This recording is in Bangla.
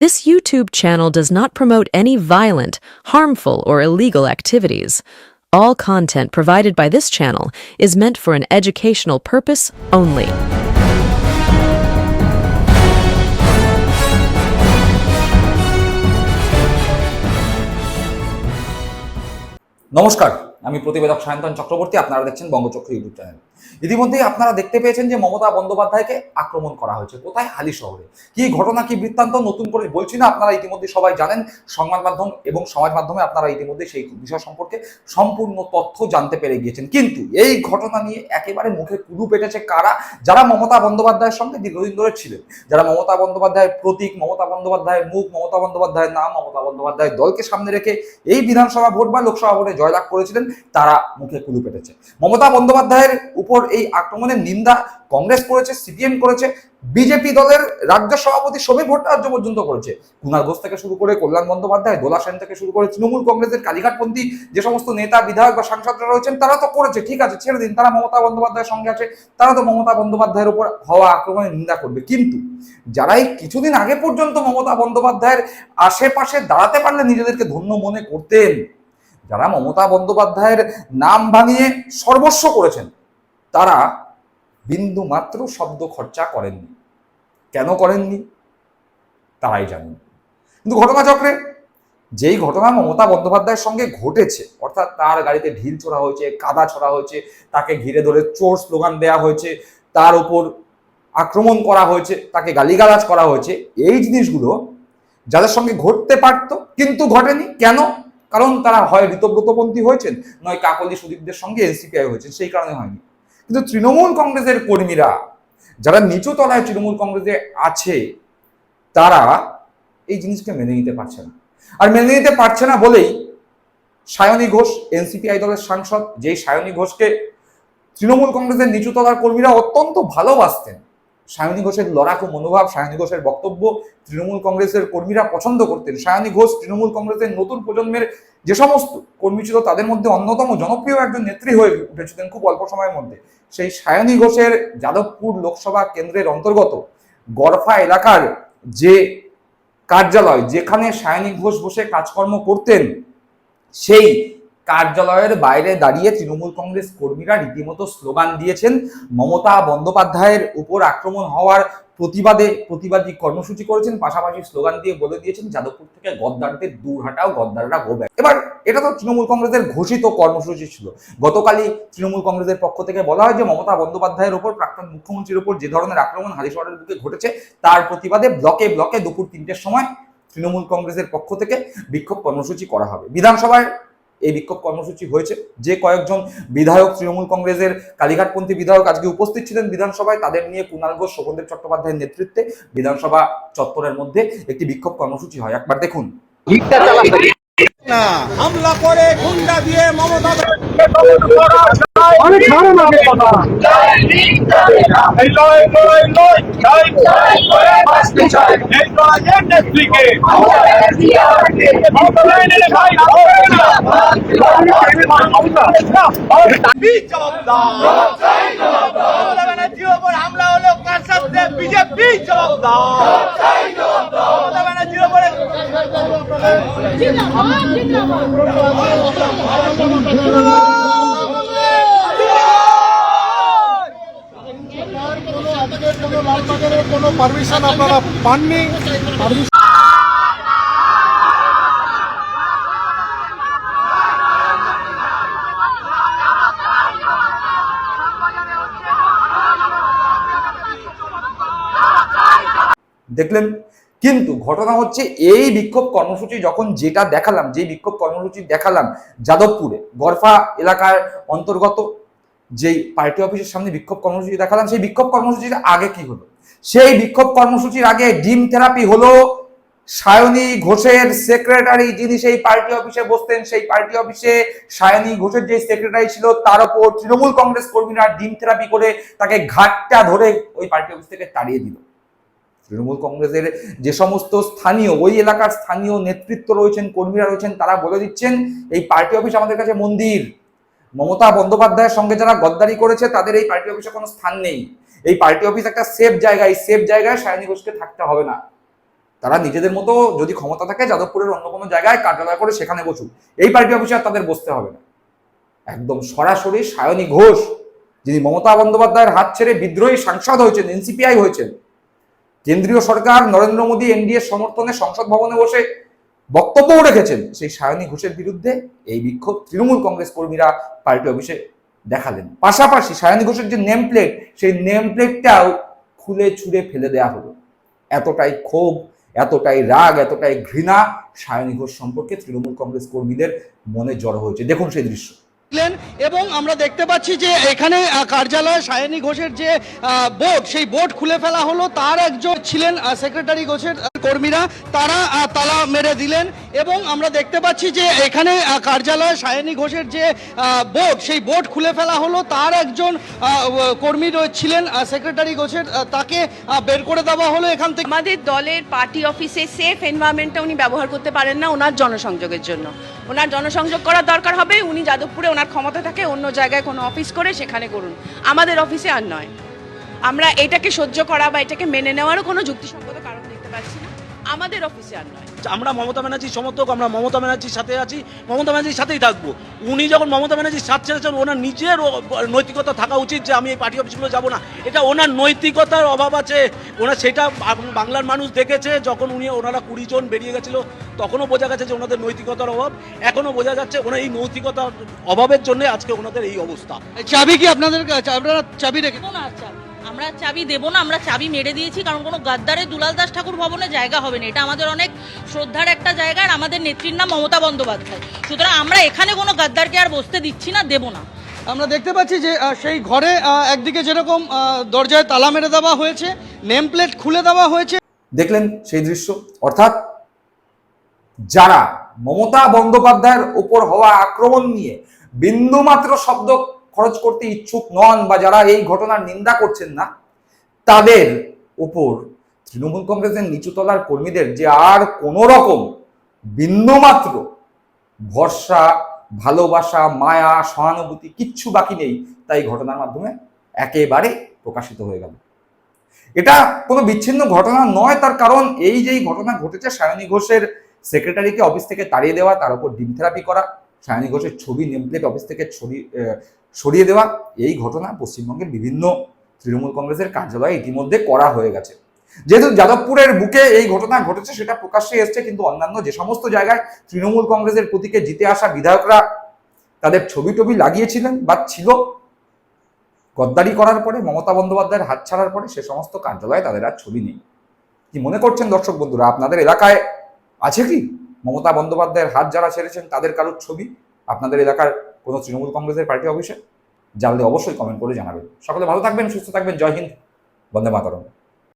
This YouTube channel does not promote any violent, harmful, or illegal activities. All content provided by this channel is meant for an educational purpose only. নমস্কার, আমি প্রতিবেদক সায়ন্তন চক্রবর্তী। আপনারা দেখছেন বঙ্গচক্র ইউটিউব চ্যানেল। ইতিমধ্যেই আপনারা দেখতে পেয়েছেন যে মমতা বন্দ্যোপাধ্যায়কে আক্রমণ করা হয়েছে। কোথায়? হালি শহরে। কি ঘটনা, কি বৃত্তান্ত নতুন করে বলছি না, আপনারা ইতিমধ্যে সবাই জানেন। সংবাদ মাধ্যম এবং সমাজ মাধ্যমে আপনারা ইতিমধ্যে সেই বিষয় সম্পর্কে সম্পূর্ণ তথ্য জানতে পেরে গিয়েছেন। কিন্তু এই ঘটনা নিয়ে একেবারে মুখে কুলু পেটেছে কারা? যারা মমতা বন্দ্যোপাধ্যায়ের সঙ্গে দীর্ঘদিন ধরে ছিলেন, যারা মমতা বন্দ্যোপাধ্যায়ের প্রতীক, মমতা বন্দ্যোপাধ্যায়ের মুখ, মমতা বন্দ্যোপাধ্যায়ের নাম, মমতা বন্দ্যোপাধ্যায়ের দলকে সামনে রেখে এই বিধানসভা ভোট বা লোকসভা ভোটে জয়লাভ করেছিলেন, তারা মুখে কুলু পেটেছে। মমতা বন্দ্যোপাধ্যায়ের উপর এই আক্রমণের নিন্দা কংগ্রেস করেছে, সিপিএম করেছে, বিজেপি দলের রাজ্য সভাপতি সমীর ভট্টাচার্য পর্যন্ত করেছে। কুণাল ঘোষ থেকে শুরু করে কল্যাণ বন্দ্যোপাধ্যায়, দোলা সেন থেকে শুরু করে তৃণমূল কংগ্রেসের কালীঘাটপন্থী যে সমস্ত নেতা, বিধায়ক বা সাংসদরা রয়েছেন, তারা তো করেছে। ঠিক আছে, ছেড়ে দিন, তারা মমতা বন্দ্যোপাধ্যায়ের সঙ্গে আছে, তারা তো মমতা বন্দ্যোপাধ্যায়ের উপর হওয়া আক্রমণের নিন্দা করবে। কিন্তু যারা এই কিছুদিন আগে পর্যন্ত মমতা বন্দ্যোপাধ্যায়ের আশেপাশে দাঁড়াতে পারলে নিজেদেরকে ধন্য মনে করতেন, যারা মমতা বন্দ্যোপাধ্যায়ের নাম ভাঙিয়ে সর্বস্ব করেছেন, তারা বিন্দু মাত্র শব্দ খরচা করেননি। কেন করেননি তারাই জানেন। কিন্তু ঘটনাচক্রে যেই ঘটনা মমতা বন্দ্যোপাধ্যায়ের সঙ্গে ঘটেছে, অর্থাৎ তার গাড়িতে ঢিল ছোড়া হয়েছে, কাদা ছোড়া হয়েছে, তাকে ঘিরে ধরে চোর স্লোগান দেওয়া হয়েছে, তার উপর আক্রমণ করা হয়েছে, তাকে গালিগালাজ করা হয়েছে, এই জিনিসগুলো যাদের সঙ্গে ঘটতে পারত কিন্তু ঘটেনি। কেন? কারণ তারা হয় ঋতব্রতপন্থী হয়েছেন, নয় কাকলি সুদীপদের সঙ্গে এনসিপিআই হয়েছে, সেই কারণে হয়নি। কিন্তু তৃণমূল কংগ্রেসের কর্মীরা যারা নিচু তলায় তৃণমূল কংগ্রেসে আছে, তারা এই জিনিসকে মেনে নিতে পারছে না। আর মেনে নিতে পারছে না বলেই সায়নী ঘোষ, এনসিপিআই দলের সাংসদ, যেই সায়নী ঘোষকে তৃণমূল কংগ্রেসের নিচু তলার কর্মীরা অত্যন্ত ভালোবাসতেন, সায়নী ঘোষের লড়াকু মনোভাব, সায়নী ঘোষের বক্তব্য তৃণমূল কংগ্রেসের কর্মীরা পছন্দ করতেন। সায়নী ঘোষ তৃণমূল কংগ্রেসের নতুন প্রজন্মের যে সমস্ত কর্মী ছিল, তাদের মধ্যে অন্যতম জনপ্রিয় একজন নেত্রী হয়ে উঠেছিলেন খুব অল্প সময়ের মধ্যে। সেই সায়নী ঘোষের যাদবপুর লোকসভা কেন্দ্রের অন্তর্গত গড়ফা এলাকার যে কার্যালয়, যেখানে সায়নী ঘোষ বসে কাজকর্ম করতেন, সেই কার্যালয়ের বাইরে দাঁড়িয়ে তৃণমূল কংগ্রেস কর্মীরা রীতিমতো স্লোগান দিয়েছেন। মমতা বন্দ্যোপাধ্যায়ের উপর আক্রমণ হওয়ার প্রতিবাদী কর্মসূচি করেছেন, পাশাপাশি স্লোগান দিয়ে বলে দিয়েছেন যাদবপুর থেকে গদ্দারদের দূর হাটাও, গদ্দাররা গো ব্যাক। এবার এটা তো তৃণমূল কংগ্রেসের ঘোষিত কর্মসূচি ছিল। গতকালই তৃণমূল কংগ্রেসের পক্ষ থেকে বলা হয় যে মমতা বন্দ্যোপাধ্যায়ের উপর, প্রাক্তন মুখ্যমন্ত্রীর উপর যে ধরনের আক্রমণ হালিশহরের বুকে ঘটেছে, তার প্রতিবাদে ব্লকে ব্লকে দুপুর 3টের সময় তৃণমূল কংগ্রেসের পক্ষ থেকে বিক্ষোভ কর্মসূচি করা হবে। বিধানসভায় এই বিক্ষোভ কর্মসূচি হয়েছে। যে কয়েকজন বিধায়ক তৃণমূল কংগ্রেসের কালীঘাটপন্থী বিধায়ক আজকে উপস্থিত ছিলেন বিধানসভায়, তাদের নিয়ে কুণাল ঘোষ, শোভনদেব চট্টোপাধ্যায়ের নেতৃত্বে বিধানসভা চত্বরের মধ্যে একটি বিক্ষোভ কর্মসূচি হয়। একবার দেখুন। হামলা করে গুন্ডা দিয়ে মমতা হামলা হলো কার সাথে? বিজেপি কোনো পারমিশন আপনারা পাননি। দেখলেন? কিন্তু ঘটনা হচ্ছে, এই বিক্ষোভ কর্মসূচি যখন যেটা দেখালাম, যে বিক্ষোভ কর্মসূচি দেখালাম যাদবপুরে গড়ফা এলাকার অন্তর্গত যেই পার্টি অফিসের সামনে বিক্ষোভ কর্মসূচি দেখালাম, সেই বিক্ষোভ কর্মসূচির আগে কি হলো? সেই বিক্ষোভ কর্মসূচির আগে ডিম থেরাপি হলো। সায়নী ঘোষের সেক্রেটারি, যিনি সেই পার্টি অফিসে বসতেন, সেই পার্টি অফিসে সায়নী ঘোষের যে সেক্রেটারি ছিল, তার উপর তৃণমূল কংগ্রেস কর্মীরা ডিম থেরাপি করে তাকে ঘাটটা ধরে ওই পার্টি অফিস থেকে তাড়িয়ে দিল। তৃণমূল কংগ্রেসের যে সমস্ত স্থানীয়, ওই এলাকার স্থানীয় নেতৃত্ব রয়েছেন, কর্মীরা রয়েছেন, তারা বলে দিচ্ছেন এই পার্টি অফিস আমাদের কাছে মন্দির। মমতা বন্দ্যোপাধ্যায়ের সঙ্গে যারা গদ্দারি করেছে, তাদের এই পার্টি অফিসে কোনো স্থান নেই। এই পার্টি অফিস একটা সেফ জায়গা, এই সেফ জায়গায় সায়নী ঘোষকে থাকতে হবে না। তারা নিজেদের মতো যদি ক্ষমতা থাকে যাদবপুরের অন্য কোনো জায়গায় কার্যালয় করে সেখানে বসুক, এই পার্টি অফিসে আর তাদের বসতে হবে না। একদম সরাসরি সায়নী ঘোষ, যিনি মমতা বন্দ্যোপাধ্যায়ের হাত ছেড়ে বিদ্রোহী সাংসদ হয়েছেন, এনসিপিআই হয়েছেন, কেন্দ্রীয় সরকার নরেন্দ্র মোদী এনডিএর সমর্থনে সংসদ ভবনে বসে বক্তব্যও রেখেছেন, সেই সায়নী ঘোষের বিরুদ্ধে এই বিক্ষোভ তৃণমূল কংগ্রেস কর্মীরা পার্টি অফিসে দেখালেন। পাশাপাশি সায়নী ঘোষের যে নেম প্লেট, সেই নেম প্লেটটাও খুলে ছুঁড়ে ফেলে দেওয়া হলো। এতটাই ক্ষোভ, এতটাই রাগ, এতটাই ঘৃণা সায়নী ঘোষ সম্পর্কে তৃণমূল কংগ্রেস কর্মীদের মনে জড়ো হয়েছে। দেখুন সেই দৃশ্য। এবং আমরা দেখতে পাচ্ছি যে এখানে কার্যালয়ে সায়নী ঘোষের যে বোর্ড, সেই বোর্ড খুলে ফেলা হলো। তার একজন ছিলেন সেক্রেটারি ঘোষের কর্মীরা, তারা তালা মেরে দিলেন। এবং আমরা দেখতে পাচ্ছি যে এখানে কার্যালয়ে সায়নী ঘোষের যে বোর্ড, সেই বোর্ড খুলে ফেলা হলো। তার একজন কর্মী ছিলেন সেক্রেটারি ঘোষের, তাকে বের করে দেওয়া হলো এখান থেকে। আমাদের দলের পার্টি অফিসে সেফ এনভায়রনমেন্টটা উনি ব্যবহার করতে পারেন না ওনার জনসংযোগের জন্য। ওনার জনসংযোগ করার দরকার হবে, উনি যাদবপুরে ওনার ক্ষমতা থাকে অন্য জায়গায় কোনো অফিস করে সেখানে করুন, আমাদের অফিসে আর নয়। আমরা এটাকে সহ্য করা বা এটাকে মেনে নেওয়ারও কোনো যুক্তিসঙ্গত কারণ দেখতে পাচ্ছি না, আমাদের অফিসে আর নয়। আমরা মমতা ব্যানার্জির সমর্থক, আমরা মমতা ব্যানার্জির সাথে আছি, মমতা ব্যানার্জির সাথেই থাকবো। উনি যখন মমতা ব্যানার্জির সাথ ছেড়েছেন, ওনার নিজের নৈতিকতা থাকা উচিত যে আমি এই পার্টি অফিসগুলো যাবো না। এটা ওনার নৈতিকতার অভাব আছে। ওনার সেটা বাংলার মানুষ দেখেছে, যখন ওনারা 20 জন বেরিয়ে গেছিল তখনও বোঝা গেছে যে ওনাদের নৈতিকতার অভাব। এখনও বোঝা যাচ্ছে ওনার এই নৈতিকতার অভাবের জন্য আজকে ওনাদের এই অবস্থা। চাবি কি আপনাদের কাছে? আপনারা চাবি রেখে দেবো না, আমরা চাবি দেবো না, আমরা চাবি মেরে দিয়েছি। কারণ কোনো গাদ্দারের দুলাল দাস ঠাকুর ভবনে জায়গা হবে না। এটা আমাদের অনেক শ্রদ্ধার একটা জায়গা, আর আমাদের নেত্রীর নাম মমতা বন্দ্যোপাধ্যায়। সুতরাং আমরা এখানে কোনো গাদ্দারকে আর বসতে দিচ্ছি না, দেবো না। আমরা দেখতে পাচ্ছি যে সেই ঘরে একদিকে যেরকম দরজায় তালা মেরে দেওয়া হয়েছে, নেম প্লেট খুলে দেওয়া হয়েছে। দেখলেন সেই দৃশ্য। অর্থাৎ যারা মমতা বন্দ্যোপাধ্যায়ের উপর হওয়া আক্রমণ নিয়ে বিন্দুমাত্র শব্দ খরচ করতে ইচ্ছুক নন, বা যারা এই ঘটনার নিন্দা করছেন না, তাদের উপর তৃণমূল কংগ্রেসের নিচুতলার কর্মীদের যে আর কোনো রকম বিন্দুমাত্র ভরসা, ভালোবাসা, মায়া, সহানুভূতি কিচ্ছু বাকি নেই, তাই ঘটনার মাধ্যমে একেবারে প্রকাশিত হয়ে গেল। এটা কোনো বিচ্ছিন্ন ঘটনা নয়, তার কারণ এই যেই ঘটনা ঘটেছে, সায়নী ঘোষের সেক্রেটারিকে অফিস থেকে তাড়িয়ে দেওয়া, তার উপর ডিম থেরাপি করা, সায়নী ঘোষের ছবি নেমপ্লেট অফিস থেকে সরিয়ে দেওয়া, এই ঘটনা পশ্চিমবঙ্গের বিভিন্ন তৃণমূল কংগ্রেসের কার্যালয়ে ইতিমধ্যে করা হয়ে গেছে। যেহেতু যাদবপুরের বুকে এই ঘটনা ঘটেছে সেটা প্রকাশ্যে এসছে, কিন্তু অন্যান্য যে সমস্ত জায়গায় তৃণমূল কংগ্রেসের প্রতীকে জিতে আসা বিধায়করা তাদের ছবি টবি লাগিয়েছিলেন বা ছিল, গদ্দারি করার পরে, মমতা বন্দ্যোপাধ্যায়ের হাত ছাড়ার পরে সে সমস্ত কার্যালয়ে তাদের আর ছবি নেই। কি মনে করছেন দর্শক বন্ধুরা, আপনাদের এলাকায় আছে কি মমতা বন্দ্যোপাধ্যায়ের হাত যারা ছেড়েছেন তাদের কারোর ছবি আপনাদের এলাকার কোনো তৃণমূল কংগ্রেসের পার্টি অফিসে? জানলে অবশ্যই কমেন্ট করে জানাবেন। সকলে ভালো থাকবেন, সুস্থ থাকবেন। জয় হিন্দ, বন্দে মাতরম।